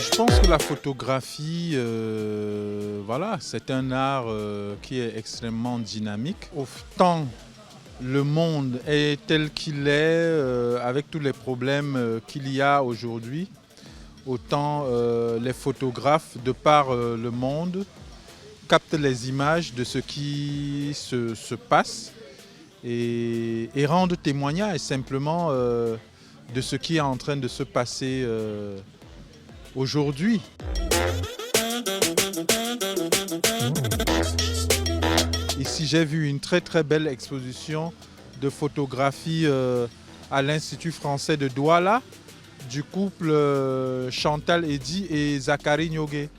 Je pense que la photographie, voilà, c'est un art qui est extrêmement dynamique. Autant le monde est tel qu'il est, avec tous les problèmes qu'il y a aujourd'hui, autant les photographes, de par le monde, captent les images de ce qui se passe et rendent témoignage simplement de ce qui est en train de se passer aujourd'hui. Ici, j'ai vu une très très belle exposition de photographie à l'Institut français de Douala du couple Chantal Eddy et Zachary Nyogué.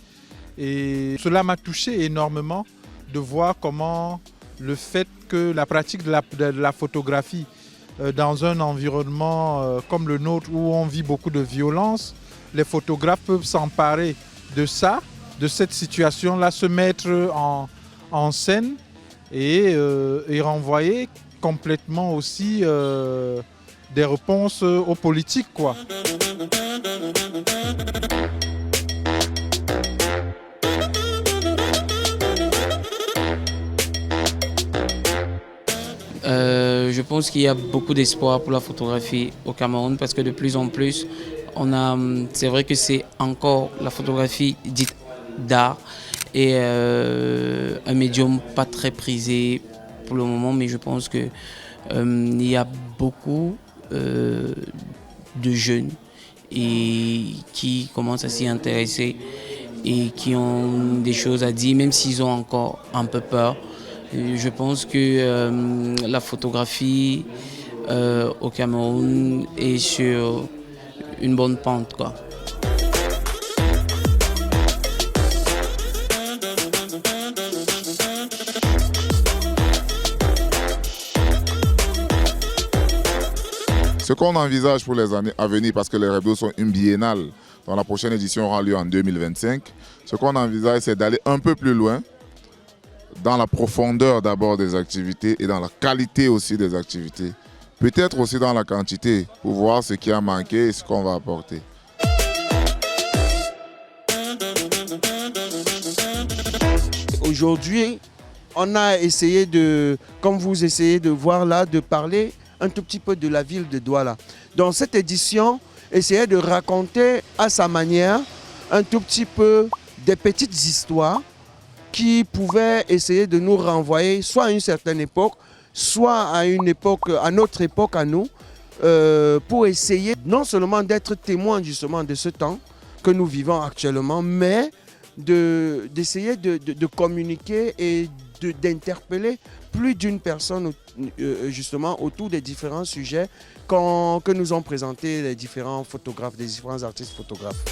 Et cela m'a touché énormément de voir comment le fait que la pratique de la photographie dans un environnement comme le nôtre où on vit beaucoup de violence, les photographes peuvent s'emparer de ça, de cette situation-là, se mettre en scène et renvoyer complètement aussi des réponses aux politiques, quoi. Je pense qu'il y a beaucoup d'espoir pour la photographie au Cameroun parce que de plus en plus, c'est vrai que c'est encore la photographie dite d'art et un médium pas très prisé pour le moment, mais je pense que il y a beaucoup de jeunes et qui commencent à s'y intéresser et qui ont des choses à dire, même s'ils ont encore un peu peur. Je pense que la photographie au Cameroun est sur une bonne pente, quoi. Ce qu'on envisage pour les années à venir, parce que les Rebdos sont une biennale, dont la prochaine édition aura lieu en 2025, ce qu'on envisage, c'est d'aller un peu plus loin, dans la profondeur d'abord des activités et dans la qualité aussi des activités. Peut-être aussi dans la quantité, pour voir ce qui a manqué et ce qu'on va apporter. Aujourd'hui, on a essayé de, comme vous essayez de voir là, de parler un tout petit peu de la ville de Douala. Dans cette édition, essayer de raconter à sa manière un tout petit peu des petites histoires qui pouvaient essayer de nous renvoyer soit à une certaine époque, soit à une époque, à notre époque à nous, pour essayer non seulement d'être témoin justement de ce temps que nous vivons actuellement, mais d'essayer de communiquer et d'interpeller plus d'une personne justement autour des différents sujets que nous ont présentés les différents photographes, les différents artistes photographes.